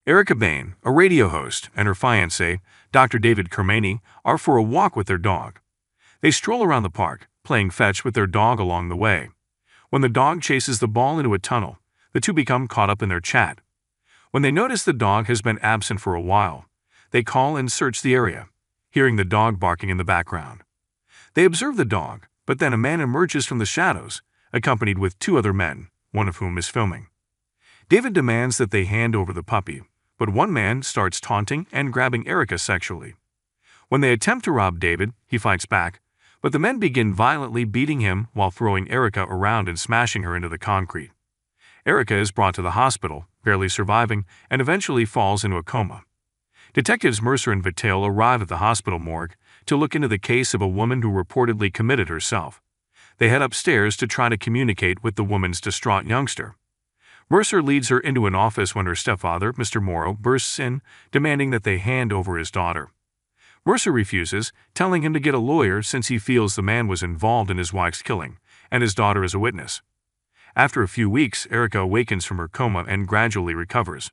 Erica Bain, a radio host, and her fiance, Dr. David Kermani, are for a walk with their dog. They stroll around the park, playing fetch with their dog along the way. When the dog chases the ball into a tunnel, the two become caught up in their chat. When they notice the dog has been absent for a while, they call and search the area, hearing the dog barking in the background. They observe the dog, but then a man emerges from the shadows, accompanied with two other men, one of whom is filming. David demands that they hand over the puppy, but one man starts taunting and grabbing Erica sexually. When they attempt to rob David, he fights back, but the men begin violently beating him while throwing Erica around and smashing her into the concrete. Erica is brought to the hospital, barely surviving, and eventually falls into a coma. Detectives Mercer and Vitale arrive at the hospital morgue to look into the case of a woman who reportedly committed herself. They head upstairs to try to communicate with the woman's distraught youngster. Mercer leads her into an office when her stepfather, Mr. Morrow, bursts in, demanding that they hand over his daughter. Mercer refuses, telling him to get a lawyer since he feels the man was involved in his wife's killing, and his daughter is a witness. After a few weeks, Erica awakens from her coma and gradually recovers.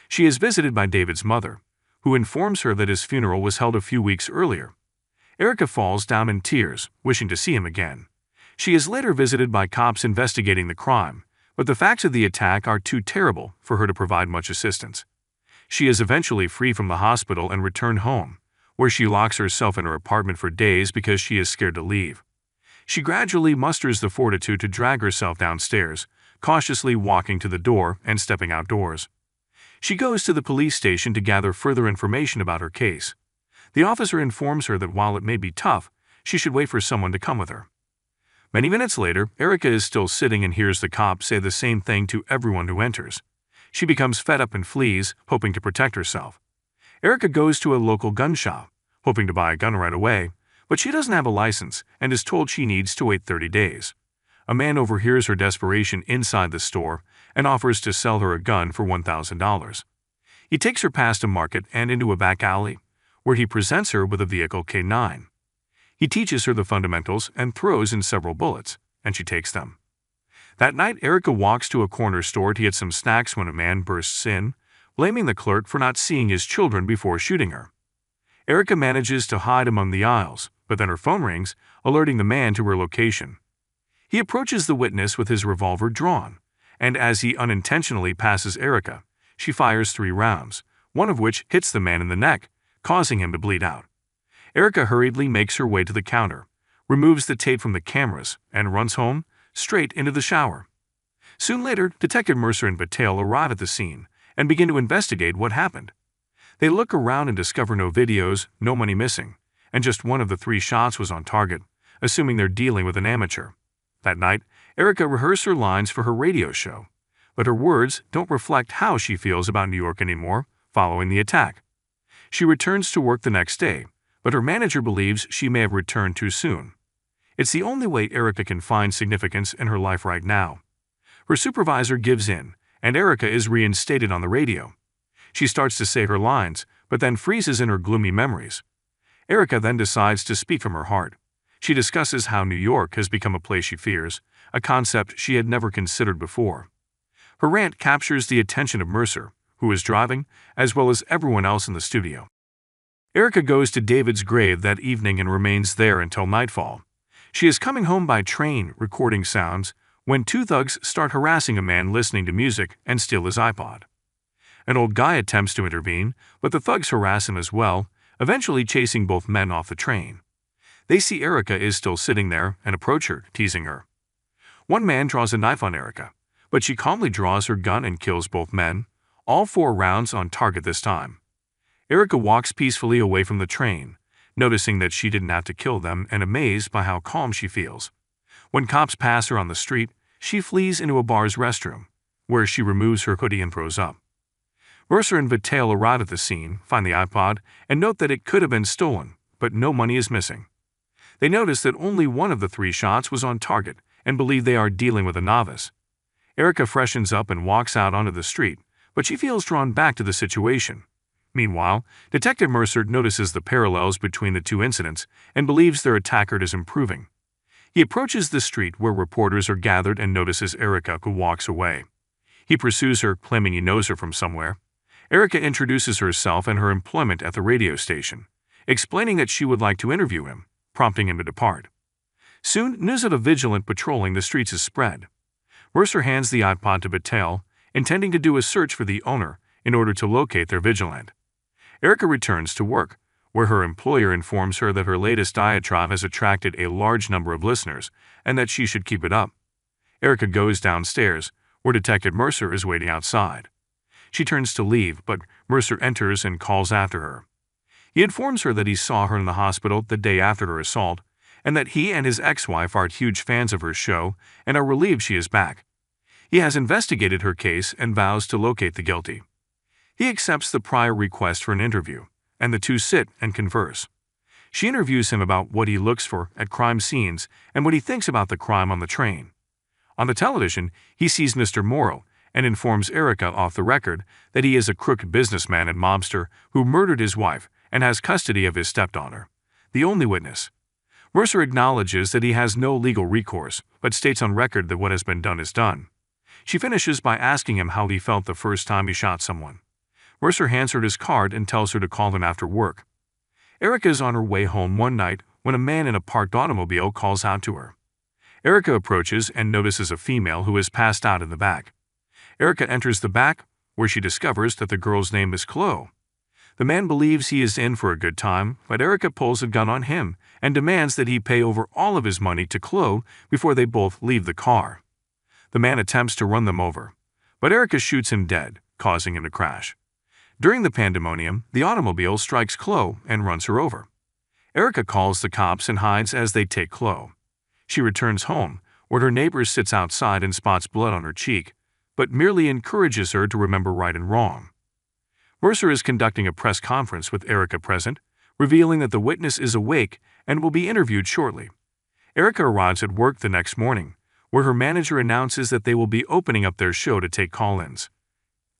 She is visited by David's mother, who informs her that his funeral was held a few weeks earlier. Erica falls down in tears, wishing to see him again. She is later visited by cops investigating the crime, but the facts of the attack are too terrible for her to provide much assistance. She is eventually free from the hospital and returned home, where she locks herself in her apartment for days because she is scared to leave. She gradually musters the fortitude to drag herself downstairs, cautiously walking to the door and stepping outdoors. She goes to the police station to gather further information about her case. The officer informs her that while it may be tough, she should wait for someone to come with her. Many minutes later, Erica is still sitting and hears the cops say the same thing to everyone who enters. She becomes fed up and flees, hoping to protect herself. Erica goes to a local gun shop, hoping to buy a gun right away, but she doesn't have a license and is told she needs to wait 30 days. A man overhears her desperation inside the store and offers to sell her a gun for $1,000. He takes her past a market and into a back alley, where he presents her with a vehicle K9. He teaches her the fundamentals and throws in several bullets, and she takes them. That night, Erica walks to a corner store to get some snacks when a man bursts in, blaming the clerk for not seeing his children before shooting her. Erica manages to hide among the aisles, but then her phone rings, alerting the man to her location. He approaches the witness with his revolver drawn, and as he unintentionally passes Erica, she fires 3 rounds, one of which hits the man in the neck, causing him to bleed out. Erica hurriedly makes her way to the counter, removes the tape from the cameras, and runs home, straight into the shower. Soon later, Detective Mercer and Vitale arrive at the scene and begin to investigate what happened. They look around and discover no videos, no money missing, and just one of the 3 shots was on target, assuming they're dealing with an amateur. That night, Erica rehearsed her lines for her radio show, but her words don't reflect how she feels about New York anymore following the attack. She returns to work the next day, but her manager believes she may have returned too soon. It's the only way Erica can find significance in her life right now. Her supervisor gives in, and Erica is reinstated on the radio. She starts to say her lines, but then freezes in her gloomy memories. Erica then decides to speak from her heart. She discusses how New York has become a place she fears, a concept she had never considered before. Her rant captures the attention of Mercer, who is driving, as well as everyone else in the studio. Erica goes to David's grave that evening and remains there until nightfall. She is coming home by train, recording sounds, when 2 thugs start harassing a man listening to music and steal his iPod. An old guy attempts to intervene, but the thugs harass him as well, eventually chasing both men off the train. They see Erica is still sitting there and approach her, teasing her. One man draws a knife on Erica, but she calmly draws her gun and kills both men, all 4 rounds on target this time. Erica walks peacefully away from the train, noticing that she didn't have to kill them and amazed by how calm she feels. When cops pass her on the street, she flees into a bar's restroom, where she removes her hoodie and throws up. Mercer and Vitale arrive at the scene, find the iPod, and note that it could have been stolen, but no money is missing. They notice that only one of the 3 shots was on target and believe they are dealing with a novice. Erica freshens up and walks out onto the street, but she feels drawn back to the situation. Meanwhile, Detective Mercer notices the parallels between the 2 incidents and believes their attacker is improving. He approaches the street where reporters are gathered and notices Erica, who walks away. He pursues her, claiming he knows her from somewhere. Erica introduces herself and her employment at the radio station, explaining that she would like to interview him, prompting him to depart. Soon, news of a vigilant patrolling the streets is spread. Mercer hands the iPod to Battelle, intending to do a search for the owner in order to locate their vigilant. Erica returns to work, where her employer informs her that her latest diatribe has attracted a large number of listeners and that she should keep it up. Erica goes downstairs, where Detective Mercer is waiting outside. She turns to leave, but Mercer enters and calls after her. He informs her that he saw her in the hospital the day after her assault, and that he and his ex-wife are huge fans of her show and are relieved she is back. He has investigated her case and vows to locate the guilty. He accepts the prior request for an interview, and the two sit and converse. She interviews him about what he looks for at crime scenes and what he thinks about the crime on the train. On the television, he sees Mr. Morrow and informs Erica off the record that he is a crooked businessman and mobster who murdered his wife and has custody of his stepdaughter, the only witness. Mercer acknowledges that he has no legal recourse, but states on record that what has been done is done. She finishes by asking him how he felt the first time he shot someone. Mercer hands her his card and tells her to call him after work. Erica is on her way home one night when a man in a parked automobile calls out to her. Erica approaches and notices a female who has passed out in the back. Erica enters the back, where she discovers that the girl's name is Chloe. The man believes he is in for a good time, but Erica pulls a gun on him and demands that he pay over all of his money to Chloe before they both leave the car. The man attempts to run them over, but Erica shoots him dead, causing him to crash. During the pandemonium, the automobile strikes Chloe and runs her over. Erica calls the cops and hides as they take Chloe. She returns home, where her neighbor sits outside and spots blood on her cheek, but merely encourages her to remember right and wrong. Mercer is conducting a press conference with Erica present, revealing that the witness is awake and will be interviewed shortly. Erica arrives at work the next morning, where her manager announces that they will be opening up their show to take call-ins.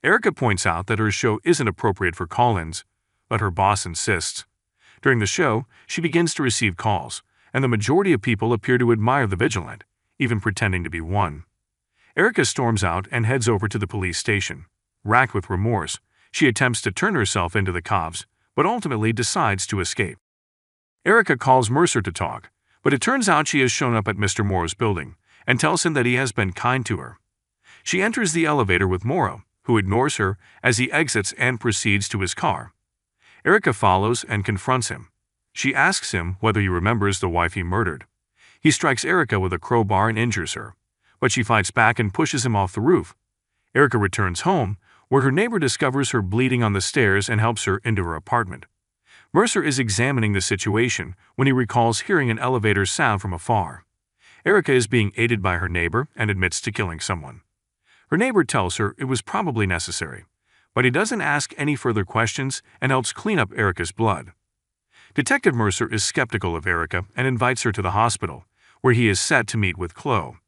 Erica points out that her show isn't appropriate for call-ins, but her boss insists. During the show, she begins to receive calls, and the majority of people appear to admire the vigilant, even pretending to be one. Erica storms out and heads over to the police station. Racked with remorse, she attempts to turn herself into the cops, but ultimately decides to escape. Erica calls Mercer to talk, but it turns out she has shown up at Mr. Morrow's building and tells him that he has been kind to her. She enters the elevator with Morrow, who ignores her as he exits and proceeds to his car. Erica follows and confronts him. She asks him whether he remembers the wife he murdered. He strikes Erica with a crowbar and injures her, but she fights back and pushes him off the roof. Erica returns home, where her neighbor discovers her bleeding on the stairs and helps her into her apartment. Mercer is examining the situation when he recalls hearing an elevator sound from afar. Erica is being aided by her neighbor and admits to killing someone. Her neighbor tells her it was probably necessary, but he doesn't ask any further questions and helps clean up Erica's blood. Detective Mercer is skeptical of Erica and invites her to the hospital, where he is set to meet with Chloe.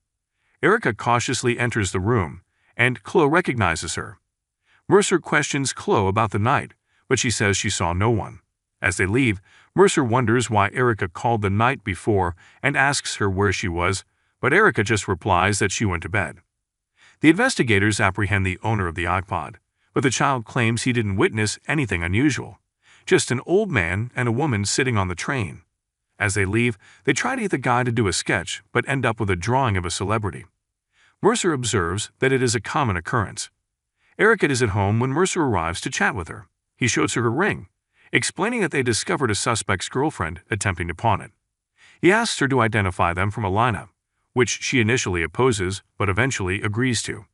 Erica cautiously enters the room, and Chloe recognizes her. Mercer questions Chloe about the night, but she says she saw no one. As they leave, Mercer wonders why Erica called the night before and asks her where she was, but Erica just replies that she went to bed. The investigators apprehend the owner of the iPod, but the child claims he didn't witness anything unusual, just an old man and a woman sitting on the train. As they leave, they try to get the guy to do a sketch, but end up with a drawing of a celebrity. Mercer observes that it is a common occurrence. Erica is at home when Mercer arrives to chat with her. He shows her her ring, explaining that they discovered a suspect's girlfriend attempting to pawn it. He asks her to identify them from a lineup, which she initially opposes but eventually agrees to.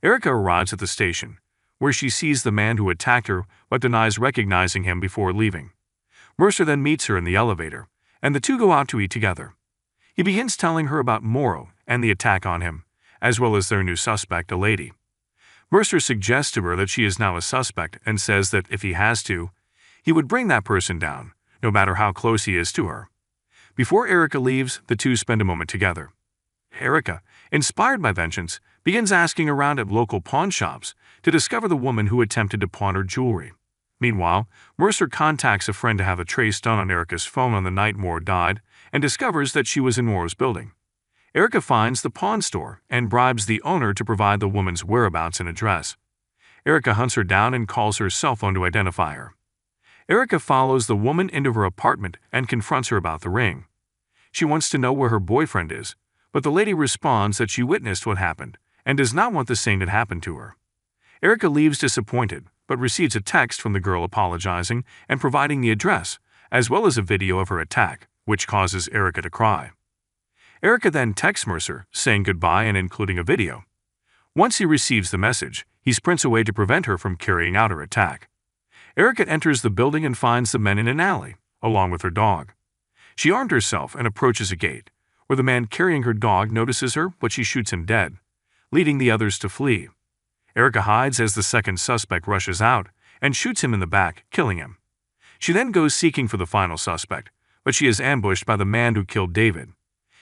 Erica arrives at the station, where she sees the man who attacked her but denies recognizing him before leaving. Mercer then meets her in the elevator, and the two go out to eat together. He begins telling her about Morrow and the attack on him, as well as their new suspect, a lady. Mercer suggests to her that she is now a suspect and says that if he has to, he would bring that person down, no matter how close he is to her. Before Erica leaves, the two spend a moment together. Erica, inspired by vengeance, begins asking around at local pawn shops to discover the woman who attempted to pawn her jewelry. Meanwhile, Mercer contacts a friend to have a trace done on Erica's phone on the night Morrow died and discovers that she was in Morrow's building. Erica finds the pawn store and bribes the owner to provide the woman's whereabouts and address. Erica hunts her down and calls her cell phone to identify her. Erica follows the woman into her apartment and confronts her about the ring. She wants to know where her boyfriend is, but the lady responds that she witnessed what happened and does not want the same to happen to her. Erica leaves disappointed, but receives a text from the girl apologizing and providing the address, as well as a video of her attack, which causes Erica to cry. Erica then texts Mercer, saying goodbye and including a video. Once he receives the message, he sprints away to prevent her from carrying out her attack. Erica enters the building and finds the men in an alley, along with her dog. She armed herself and approaches a gate, where the man carrying her dog notices her, but she shoots him dead, leading the others to flee. Erica hides as the second suspect rushes out and shoots him in the back, killing him. She then goes seeking for the final suspect, but she is ambushed by the man who killed David.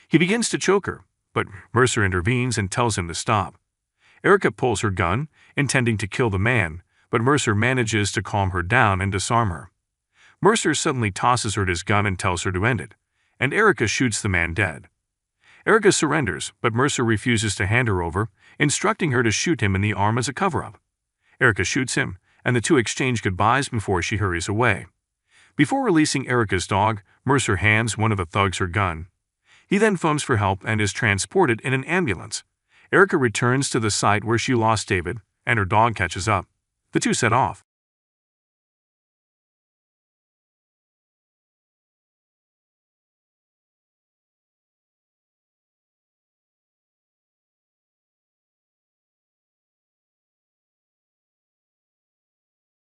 He begins to choke her, but Mercer intervenes and tells him to stop. Erica pulls her gun, intending to kill the man, but Mercer manages to calm her down and disarm her. Mercer suddenly tosses her his gun and tells her to end it, and Erica shoots the man dead. Erica surrenders, but Mercer refuses to hand her over, instructing her to shoot him in the arm as a cover-up. Erica shoots him, and the two exchange goodbyes before she hurries away. Before releasing Erica's dog, Mercer hands one of the thugs her gun. He then phones for help and is transported in an ambulance. Erica returns to the site where she lost David, and her dog catches up. The two set off.